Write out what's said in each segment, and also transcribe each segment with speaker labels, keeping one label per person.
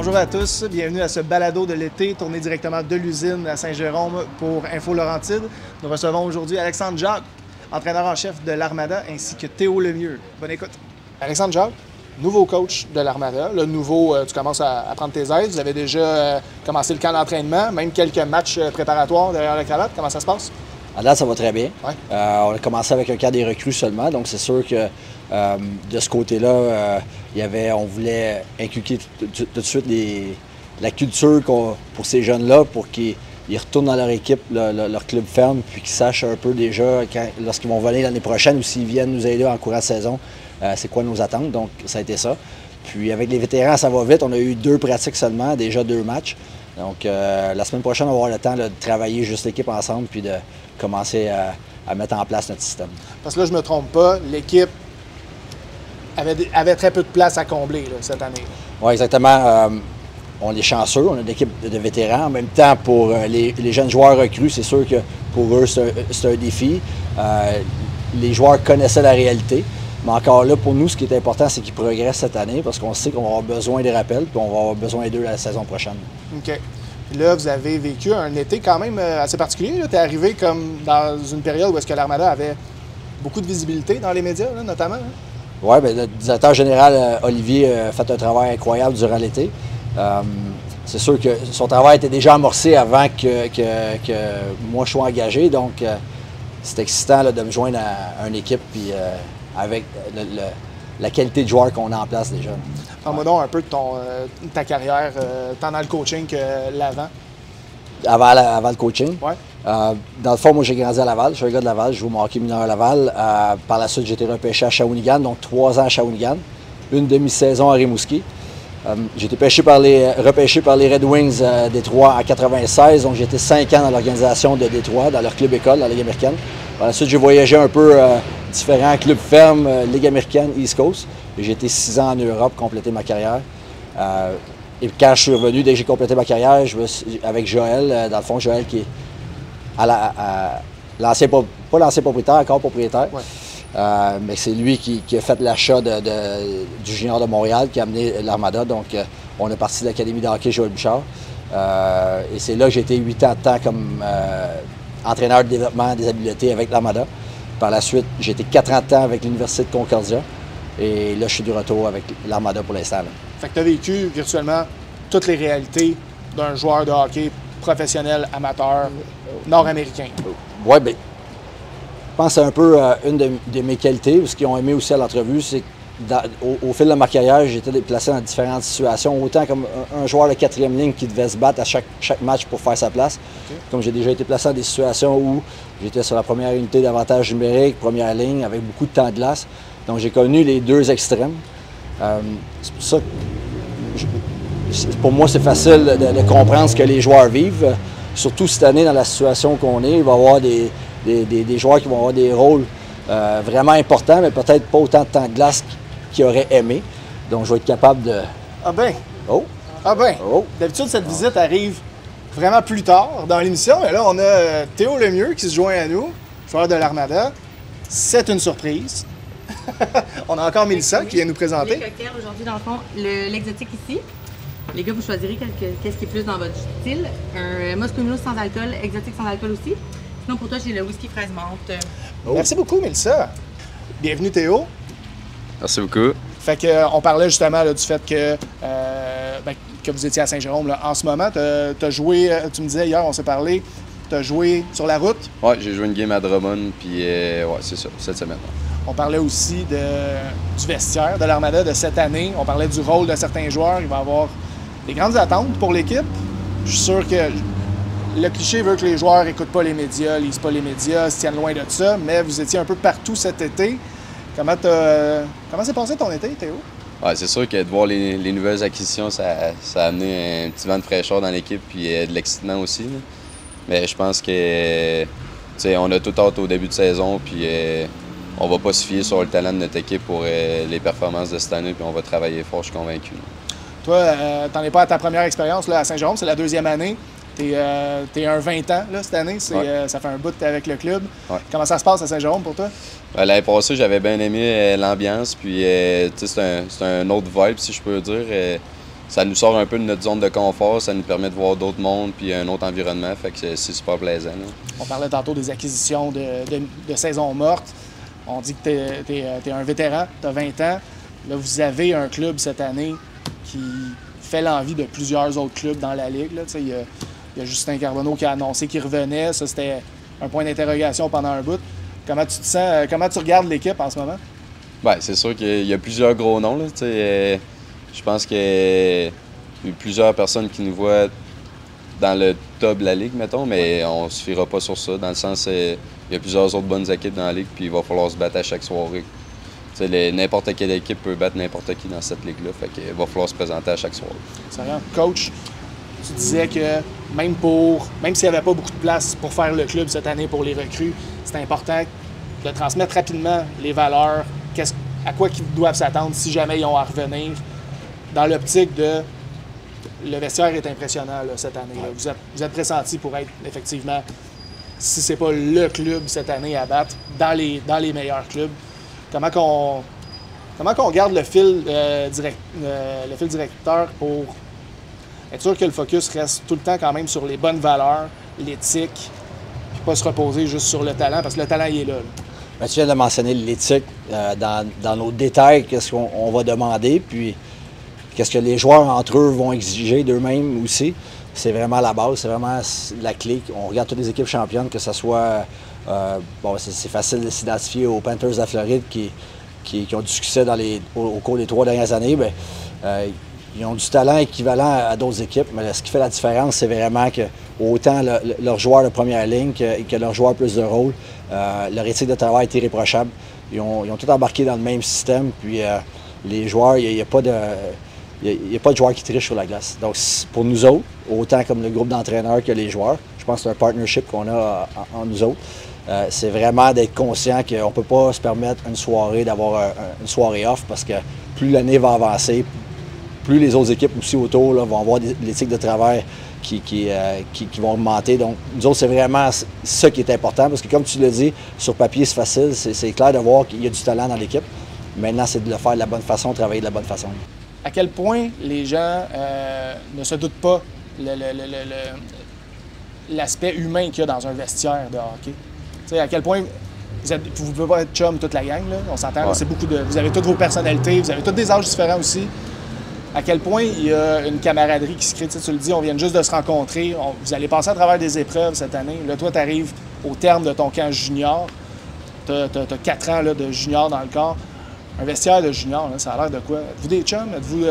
Speaker 1: bonjour à tous. Bienvenue à ce balado de l'été tourné directement de l'usine à Saint-Jérôme pour Info Laurentide. Nous recevons aujourd'hui Alexandre Jacques, entraîneur en chef de l'Armada, ainsi que Théo Lemieux. Bonne écoute. Alexandre Jacques, nouveau coach de l'Armada. Le nouveau, tu commences à prendre tes aides. Vous avez déjà commencé le camp d'entraînement, même quelques matchs préparatoires derrière la cravate. Comment ça se passe?
Speaker 2: À date, ça va très bien.
Speaker 1: Ouais.
Speaker 2: On a commencé avec un camp des recrues seulement, donc c'est sûr que de ce côté-là, on voulait inculquer tout de suite la culture pour ces jeunes-là pour qu'ils retournent dans leur équipe, leur club ferme, puis qu'ils sachent un peu déjà lorsqu'ils vont venir l'année prochaine ou s'ils viennent nous aider en courant de saison, c'est quoi nos attentes. Donc ça a été ça. Puis avec les vétérans, ça va vite. On a eu 2 pratiques seulement, déjà 2 matchs. Donc la semaine prochaine, on va avoir le temps de travailler juste l'équipe ensemble puis de commencer à mettre en place notre système.
Speaker 1: Parce que là, je me trompe pas, l'équipe avait très peu de place à combler là, cette année.
Speaker 2: Oui, exactement. On est chanceux, on a une équipe de vétérans. En même temps, pour les jeunes joueurs recrues, c'est sûr que pour eux, c'est un défi. Les joueurs connaissaient la réalité. Mais encore là, pour nous, ce qui est important, c'est qu'ils progressent cette année parce qu'on sait qu'on va avoir besoin des rappels puis on va avoir besoin d'eux la saison prochaine.
Speaker 1: OK. Puis là, vous avez vécu un été quand même assez particulier. Tu es arrivé comme dans une période où est-ce que l'Armada avait beaucoup de visibilité dans les médias, là, notamment. Hein?
Speaker 2: Oui, bien, le directeur général, Olivier, a fait un travail incroyable durant l'été. C'est sûr que son travail était déjà amorcé avant que moi je sois engagé. Donc, c'est excitant là, de me joindre à une équipe puis, avec la qualité de joueurs qu'on a en place déjà.
Speaker 1: Parle-moi donc un peu de ta carrière, tant dans le coaching que l'avant.
Speaker 2: Avant le coaching?
Speaker 1: Oui.
Speaker 2: Dans le fond, moi, j'ai grandi à Laval. Je suis un gars de Laval. Je joue au hockey mineur à Laval. Par la suite, j'ai été repêché à Shawinigan, donc 3 ans à Shawinigan. Une demi-saison à Rimouski. J'ai été repêché par les Red Wings Détroit en 96. Donc, j'ai été 5 ans dans l'organisation de Détroit, dans leur club-école, dans la Ligue américaine. Par la suite, j'ai voyagé un peu différents clubs fermes, Ligue américaine, East Coast. J'ai été 6 ans en Europe, compléter ma carrière. Et quand je suis revenu, dès que j'ai complété ma carrière, avec Joël, dans le fond, Joël qui est l'ancien, pas l'ancien propriétaire, encore propriétaire.
Speaker 1: Ouais.
Speaker 2: Mais c'est lui qui a fait l'achat du Junior de Montréal, qui a amené l'Armada. Donc, on est parti de l'Académie de hockey Joël Bouchard. Et c'est là que j'ai été 8 ans de temps comme entraîneur de développement des habiletés avec l'Armada. Par la suite, j'ai été 4 ans de temps avec l'Université de Concordia. Et là, je suis de retour avec l'Armada pour l'instant.
Speaker 1: Fait que tu as vécu virtuellement toutes les réalités d'un joueur de hockey professionnel, amateur, nord-américain.
Speaker 2: Oui, bien, je pense que c'est un peu une de mes qualités. Ce qu'ils ont aimé aussi à l'entrevue, c'est qu'au fil de ma carrière, j'ai été déplacé dans différentes situations, autant comme un joueur de 4e ligne qui devait se battre à chaque match pour faire sa place. Okay. Comme j'ai déjà été placé dans des situations où j'étais sur la première unité d'avantage numérique, première ligne, avec beaucoup de temps de glace. Donc, j'ai connu les 2 extrêmes. C'est pour ça que pour moi, c'est facile de comprendre ce que les joueurs vivent. Surtout cette année, dans la situation qu'on est, il va y avoir des joueurs qui vont avoir des rôles vraiment importants, mais peut-être pas autant de temps de glace qu'ils auraient aimé. Donc, je vais être capable de...
Speaker 1: Ah ben!
Speaker 2: Oh!
Speaker 1: Ah ben!
Speaker 2: Oh!
Speaker 1: D'habitude, cette visite arrive vraiment plus tard dans l'émission. Mais là, on a Théo Lemieux qui se joint à nous, joueur de l'Armada. C'est une surprise. On a encore Mélissa qui vient nous présenter.
Speaker 3: Les cocktails aujourd'hui, dans le fond, l'exotique ici. Les gars, vous choisirez qu'est-ce qui est plus dans votre style. Un Moscato sans alcool, exotique sans alcool aussi. Sinon, pour toi, j'ai le whisky fraise menthe.
Speaker 1: Oh. Merci beaucoup, Mélissa. Bienvenue, Théo.
Speaker 4: Merci beaucoup.
Speaker 1: Fait que, on parlait justement là, du fait que vous étiez à Saint-Jérôme en ce moment. Tu as joué, tu me disais hier, on s'est parlé, tu as joué sur la route.
Speaker 4: Oui, j'ai joué une game à Drummond, puis ouais, c'est ça, cette semaine.
Speaker 1: On parlait aussi du vestiaire de l'Armada de cette année. On parlait du rôle de certains joueurs. Il va y avoir des grandes attentes pour l'équipe. Je suis sûr que le cliché veut que les joueurs n'écoutent pas les médias, lisent pas les médias, se tiennent loin de ça, mais vous étiez un peu partout cet été. Comment s'est passé ton été, Théo?
Speaker 4: Ouais, c'est sûr que de voir les nouvelles acquisitions, ça a amené un petit vent de fraîcheur dans l'équipe puis de l'excitement aussi. Là. Mais je pense que on a tout hâte au début de saison, puis on va pas se fier sur le talent de notre équipe pour les performances de cette année, puis on va travailler fort, je suis convaincu.
Speaker 1: Toi, t'en es pas à ta première expérience là, à Saint-Jérôme, c'est la 2e année. T'es un 20 ans là, cette année,
Speaker 4: ouais.
Speaker 1: Ça fait un bout avec le club.
Speaker 4: Ouais.
Speaker 1: Comment ça se passe à Saint-Jérôme pour toi?
Speaker 4: L'année passée, j'avais bien aimé l'ambiance, puis c'est un autre vibe, si je peux dire. ça nous sort un peu de notre zone de confort, ça nous permet de voir d'autres mondes puis un autre environnement, fait que c'est super plaisant. Là.
Speaker 1: On parlait tantôt des acquisitions de saison morte. On dit que tu es un vétéran, tu as 20 ans. Là, vous avez un club cette année qui fait l'envie de plusieurs autres clubs dans la Ligue. Il y a Justin Carbonneau qui a annoncé qu'il revenait. Ça, c'était un point d'interrogation pendant un bout. Comment tu te sens? Comment tu regardes l'équipe en ce moment?
Speaker 4: Bien, c'est sûr qu'il y a plusieurs gros noms. Là, je pense qu'il y a plusieurs personnes qui nous voient dans le top de la Ligue, mettons, mais on ne se fiera pas sur ça, dans le sens il y a plusieurs autres bonnes équipes dans la Ligue, puis il va falloir se battre à chaque soirée. N'importe quelle équipe peut battre n'importe qui dans cette Ligue-là, fait qu'il va falloir se présenter à chaque soirée.
Speaker 1: Sérieux? Coach, tu disais que même s'il n'y avait pas beaucoup de place pour faire le club cette année pour les recrues, c'est important de transmettre rapidement les valeurs, à quoi ils doivent s'attendre si jamais ils ont à revenir, dans l'optique de le vestiaire est impressionnant là, cette année. Là. Vous êtes pressenti pour être effectivement, si c'est pas le club cette année à battre, dans les meilleurs clubs. Comment qu'on garde le fil directeur pour être sûr que le focus reste tout le temps quand même sur les bonnes valeurs, l'éthique, puis pas se reposer juste sur le talent, parce que le talent, il est là.
Speaker 2: Ben, tu viens de mentionner l'éthique. Dans nos détails, qu'est-ce qu'on va demander, puis qu'est-ce que les joueurs entre eux vont exiger d'eux-mêmes aussi. C'est vraiment la base, c'est vraiment la clé. On regarde toutes les équipes championnes, que ce soit... c'est facile de s'identifier aux Panthers de la Floride qui ont du succès au cours des 3 dernières années. Bien, ils ont du talent équivalent à d'autres équipes, mais ce qui fait la différence, c'est vraiment que autant leurs joueurs de première ligne que leurs joueurs plus de rôle, leur éthique de travail est irréprochable. Ils ont tout embarqué dans le même système, puis les joueurs, il n'y a pas de joueurs qui trichent sur la glace. Donc, pour nous autres, autant comme le groupe d'entraîneurs que les joueurs, je pense que c'est un partnership qu'on a en nous autres. C'est vraiment d'être conscient qu'on ne peut pas se permettre une soirée d'avoir une soirée off parce que plus l'année va avancer, plus les autres équipes aussi autour là, vont avoir l'éthique de travail qui vont augmenter. Donc, nous autres, c'est vraiment ça qui est important parce que, comme tu l'as dit, sur papier, c'est facile. C'est clair de voir qu'il y a du talent dans l'équipe. Maintenant, c'est de le faire de la bonne façon, travailler de la bonne façon.
Speaker 1: À quel point les gens ne se doutent pas l'aspect humain qu'il y a dans un vestiaire de hockey. T'sais, à quel point vous ne pouvez pas être chum toute la gang, là, on s'entend, ouais. C'est beaucoup vous avez toutes vos personnalités, vous avez tous des âges différents aussi. À quel point il y a une camaraderie qui se crée, tu le dis, on vient juste de se rencontrer, vous allez passer à travers des épreuves cette année. Là, toi, tu arrives au terme de ton camp junior, tu as 4 ans là, de junior dans le corps. Un vestiaire de junior, là, ça a l'air de quoi? Êtes-vous des chums? Êtes-vous,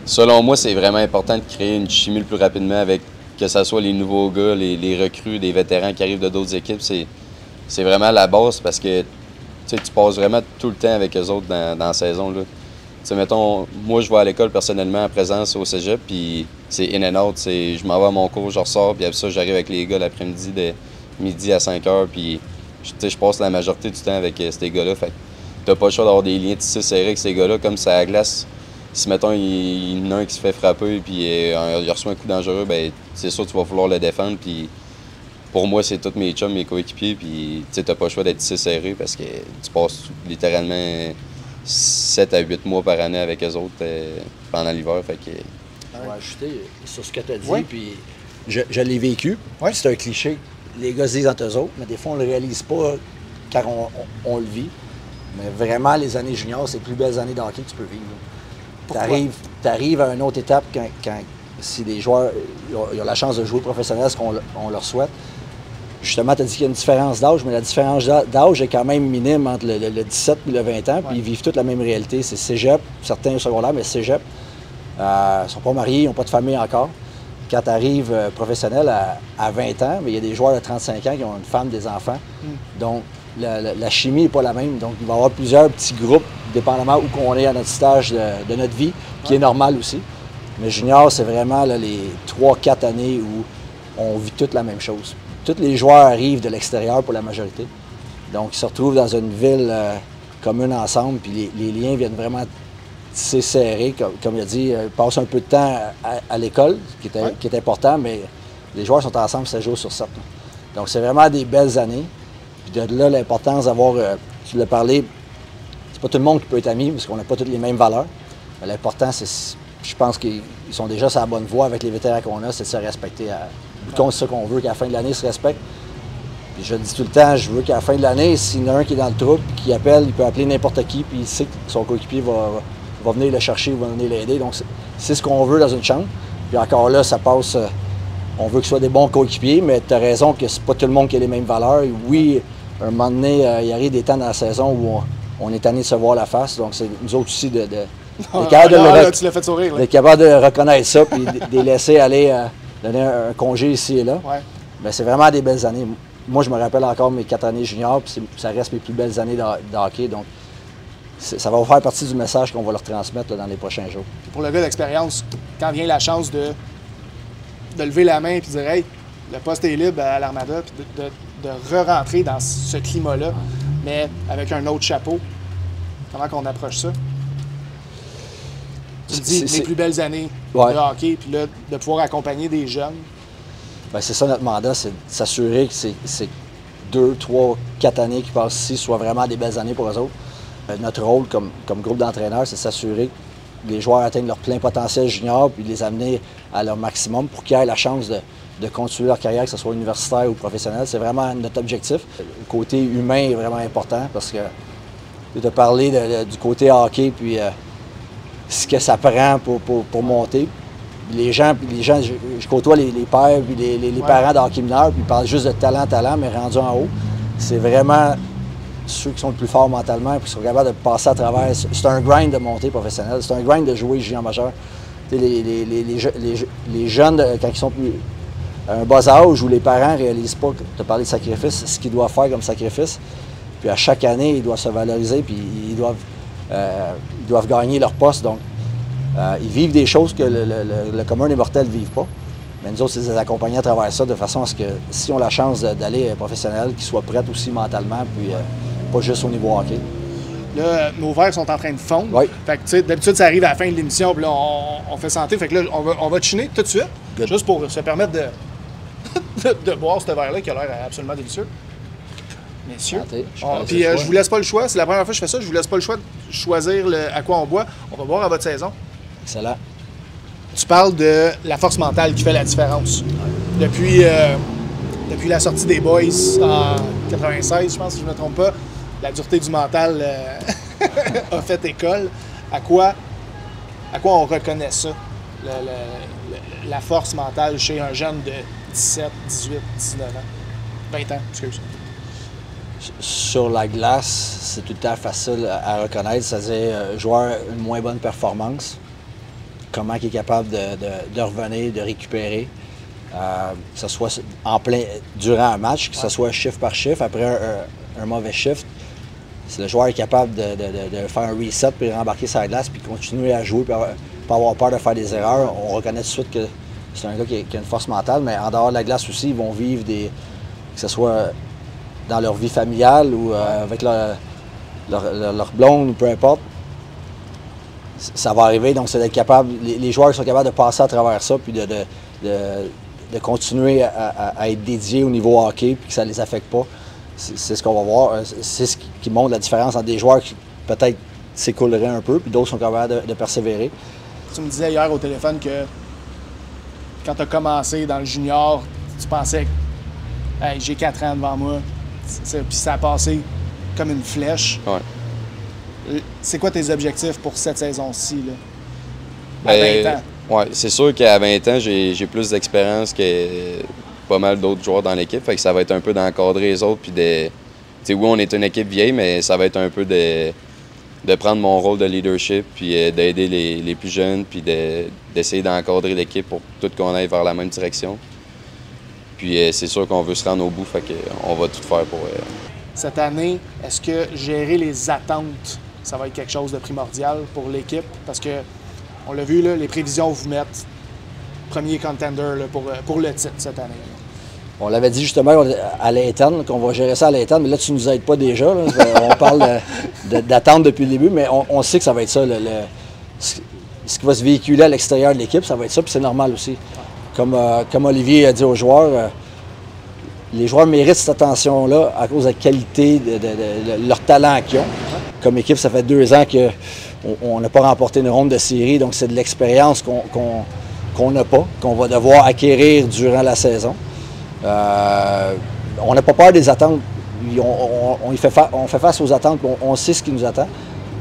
Speaker 4: selon moi, c'est vraiment important de créer une chimie le plus rapidement avec, que ce soit les nouveaux gars, les recrues, des vétérans qui arrivent de d'autres équipes. C'est vraiment la base parce que tu passes vraiment tout le temps avec eux autres dans la saison. Là. Mettons, moi, je vais à l'école personnellement en présence au cégep, puis c'est in and out. Je m'en vais à mon cours, je ressors, puis après ça, j'arrive avec les gars l'après-midi de midi à 5 h, puis je passe la majorité du temps avec ces gars-là. Fait que t'as pas le choix d'avoir des liens tissés serrés avec ces gars-là, comme ça à la glace. Si, mettons, il y en a un qui se fait frapper, puis il reçoit un coup dangereux, ben c'est sûr que tu vas vouloir le défendre, puis pour moi, c'est tous mes chums, mes coéquipiers, puis t'as pas le choix d'être tissé serré parce que tu passes littéralement 7 à 8 mois par année avec eux autres pendant l'hiver. Fait que...
Speaker 2: Je vais ajouter sur ce que tu as dit,
Speaker 1: oui.
Speaker 2: Puis je l'ai vécu.
Speaker 1: Oui.
Speaker 2: C'est un cliché. Les gars se disent entre eux autres, mais des fois, on ne le réalise pas car on le vit. Mais vraiment, les années juniors, c'est les plus belles années de hockey que tu peux vivre. Tu arrives à une autre étape quand si les joueurs ils ont la chance de jouer professionnel, ce qu'on leur souhaite. Justement, tu as dit qu'il y a une différence d'âge, mais la différence d'âge est quand même minime entre le 17 et le 20 ans, puis ils vivent toute la même réalité. C'est cégep, certains secondaires, mais cégep. Ils ne sont pas mariés, ils n'ont pas de famille encore. Quand tu arrives professionnel à 20 ans, mais il y a des joueurs de 35 ans qui ont une femme, des enfants. Donc, la chimie n'est pas la même. Donc, il va y avoir plusieurs petits groupes, dépendamment où on est à notre stage de notre vie, qui est normal aussi. Mais junior, c'est vraiment là, les 3-4 années où on vit toute la même chose. Tous les joueurs arrivent de l'extérieur pour la majorité. Donc, ils se retrouvent dans une ville commune ensemble, puis les liens viennent vraiment tisser serrés. Comme il a dit, ils passent un peu de temps à l'école, qui est important, mais les joueurs sont ensemble 7 jours sur 7. Là. Donc, c'est vraiment des belles années. Puis de là, l'importance d'avoir, tu l'as parlé, c'est pas tout le monde qui peut être ami, parce qu'on n'a pas toutes les mêmes valeurs. L'important, je pense qu'ils sont déjà sur la bonne voie avec les vétérans qu'on a, c'est de se respecter. C'est ça qu'on veut, qu'à la fin de l'année, ils se respectent. Puis je dis tout le temps, je veux qu'à la fin de l'année, s'il y en a un qui est dans le trouble, qui appelle, il peut appeler n'importe qui, puis il sait que son coéquipier va venir le chercher, va venir l'aider. Donc, c'est ce qu'on veut dans une chambre. Puis encore là, ça passe. On veut que ce soit des bons coéquipiers, mais tu as raison que c'est pas tout le monde qui a les mêmes valeurs. Et oui, un moment donné, il arrive des temps dans la saison où on est tanné de se voir la face. Donc, c'est nous autres aussi d'être capable de reconnaître ça, puis de les laisser aller donner un congé ici et là.
Speaker 1: Ouais.
Speaker 2: Mais c'est vraiment des belles années. Moi, je me rappelle encore mes 4 années juniors, puis ça reste mes plus belles années de hockey. Donc, ça va faire partie du message qu'on va leur transmettre là, dans les prochains jours.
Speaker 1: Pour le gars d'expérience, quand vient la chance de lever la main et de dire « Hey, le poste est libre à l'Armada », puis de re-rentrer dans ce climat-là, mais avec un autre chapeau, comment qu'on approche ça? Tu me dis mes plus belles années de hockey, puis là, de pouvoir accompagner des jeunes.
Speaker 2: Bien, c'est ça notre mandat, c'est de s'assurer que ces 2, 3, 4 années qui passent ici soient vraiment des belles années pour eux autres. Notre rôle comme groupe d'entraîneurs, c'est de s'assurer que les joueurs atteignent leur plein potentiel junior puis de les amener à leur maximum pour qu'ils aient la chance de continuer leur carrière, que ce soit universitaire ou professionnel. C'est vraiment notre objectif. Le côté humain est vraiment important parce que tu as parlé du côté hockey puis ce que ça prend pour monter. Les gens, je côtoie les pères puis les parents de hockey mineur, puis ils parlent juste de talent, mais rendu en haut. C'est vraiment ceux qui sont le plus forts mentalement et qui sont capables de passer à travers. C'est un grind de monter professionnel, c'est un grind de jouer junior majeur. Les jeunes, quand ils sont plus à un bas âge où les parents ne réalisent pas, tu as parlé de sacrifice, ce qu'ils doivent faire comme sacrifice. Puis à chaque année, ils doivent se valoriser puis ils doivent gagner leur poste. Donc, ils vivent des choses que le commun des mortels ne vivent pas. Mais nous autres, c'est de les accompagner à travers ça de façon à ce que, s'ils ont la chance d'aller professionnel, qu'ils soient prêts aussi mentalement, puis pas juste au niveau hockey.
Speaker 1: Là, nos verres sont en train de fondre.
Speaker 2: Oui.
Speaker 1: Fait que, tu sais, d'habitude, ça arrive à la fin de l'émission, puis là, on fait santé. Fait que là, on va chiner tout de suite, juste pour se permettre de boire ce verre-là qui a l'air absolument délicieux. Messieurs. Puis je vous laisse pas le choix. C'est la première fois que je fais ça. Je vous laisse pas le choix de choisir à quoi on boit. On va boire à votre saison.
Speaker 2: Excellent.
Speaker 1: Tu parles de la force mentale qui fait la différence. Depuis la sortie des Boys en 96, je pense, si je ne me trompe pas, la dureté du mental a fait école. À quoi on reconnaît ça, la force mentale chez un jeune de 17, 18, 19 ans? 20 ans, excuse.
Speaker 2: Sur la glace, c'est tout le temps facile à reconnaître, c'est-à-dire joueur une moins bonne performance, comment il est capable de revenir, de récupérer, que ce soit durant un match, que ce soit chiffre par chiffre, après un mauvais shift. Si le joueur est capable de faire un reset, puis rembarquer sa glace, puis continuer à jouer, puis pas avoir peur de faire des erreurs, on reconnaît tout de suite que c'est un gars qui a une force mentale, mais en dehors de la glace aussi, ils vont vivre que ce soit dans leur vie familiale ou avec leur blonde ou peu importe. Ça va arriver, donc c'est d'être capable, les joueurs sont capables de passer à travers ça, puis de continuer à être dédiés au niveau hockey, puis que ça ne les affecte pas. C'est ce qu'on va voir. C'est ce qui montre la différence entre des joueurs qui peut-être s'écouleraient un peu, puis d'autres sont capables de persévérer.
Speaker 1: Tu me disais hier au téléphone que quand tu as commencé dans le junior, tu pensais que hey, j'ai 4 ans devant moi, puis ça a passé comme une flèche.
Speaker 4: Ouais.
Speaker 1: C'est quoi tes objectifs pour cette saison-ci, là? À 20 ans?
Speaker 4: Ouais, c'est sûr qu'à 20 ans, j'ai plus d'expérience que pas mal d'autres joueurs dans l'équipe. Fait que ça va être un peu d'encadrer les autres. Puis oui, on est une équipe vieille, mais ça va être un peu de prendre mon rôle de leadership, puis d'aider les plus jeunes, puis d'essayer d'encadrer l'équipe pour tout qu'on aille vers la même direction. Puis c'est sûr qu'on veut se rendre au bout, fait qu'on va tout faire pour...
Speaker 1: Cette année, est-ce que gérer les attentes, ça va être quelque chose de primordial pour l'équipe? Parce que, on l'a vu, là, les prévisions vous mettent premier contender là, pour le titre cette année.
Speaker 2: On l'avait dit justement à l'interne, qu'on va gérer ça à l'interne, mais là, tu ne nous aides pas déjà. Là. On parle d'attente depuis le début, mais on sait que ça va être ça. Ce qui va se véhiculer à l'extérieur de l'équipe, ça va être ça, puis c'est normal aussi. Comme Olivier a dit aux joueurs, les joueurs méritent cette attention-là à cause de la qualité de leur talent qu'ils ont. Comme équipe, ça fait 2 ans on n'a pas remporté une ronde de série, donc c'est de l'expérience qu'on n'a pas, qu'on va devoir acquérir durant la saison. On n'a pas peur des attentes. On fait face aux attentes, on sait ce qui nous attend.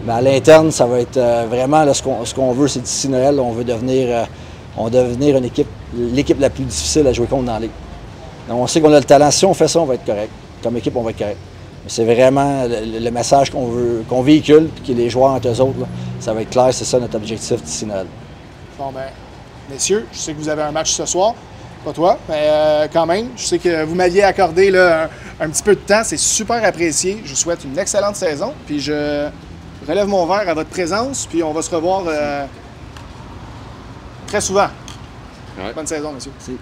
Speaker 2: Mais à l'interne, ça va être vraiment là, ce qu'on veut, c'est d'ici Noël, on veut devenir une équipe, l'équipe la plus difficile à jouer contre dans la ligue. Donc, on sait qu'on a le talent. Si on fait ça, on va être correct. Comme équipe, on va être correct. C'est vraiment le message qu'on véhicule, puis que les joueurs entre eux autres, là, ça va être clair, c'est ça notre objectif d'ici Noël.
Speaker 1: Bon, ben, messieurs, je sais que vous avez un match ce soir. Pas toi, mais quand même, je sais que vous m'aviez accordé là, un petit peu de temps. C'est super apprécié. Je vous souhaite une excellente saison. Puis je relève mon verre à votre présence. Puis on va se revoir très souvent.
Speaker 4: Ouais.
Speaker 1: Bonne saison, messieurs.
Speaker 2: Merci.